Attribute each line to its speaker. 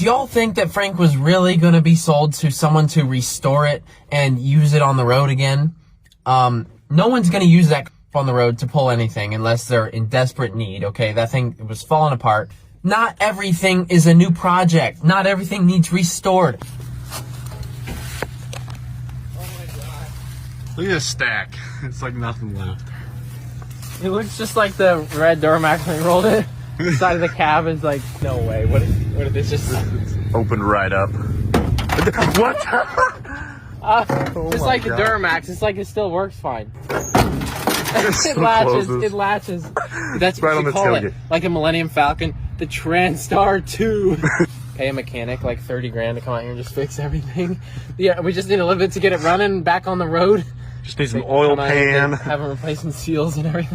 Speaker 1: do y'all think that Frank was really going to be sold to someone to restore it and use it on the road again? No one's going to use that on the road to pull anything unless they're in desperate need, okay? That thing was falling apart. Not everything is a new project. Not everything needs restored.
Speaker 2: Look at this stack. It's like nothing left.
Speaker 3: It looks just like the red Duramax when we rolled it. The side of the cab is like, no way. What if this just
Speaker 2: Opened right up. What?
Speaker 3: just like the Duramax, it's like it still works fine. It latches.
Speaker 2: closes.
Speaker 3: It latches. That's
Speaker 2: right
Speaker 3: what
Speaker 2: on
Speaker 3: you
Speaker 2: the
Speaker 3: call
Speaker 2: tailgate.
Speaker 3: it. Like a Millennium Falcon, the Transtar 2. Pay a mechanic like 30 grand to come out here and just fix everything. Yeah, we just need a little bit to get it running back on the road.
Speaker 2: Just need some oil
Speaker 3: Come out here and
Speaker 2: pan.
Speaker 3: have them replacing seals and everything.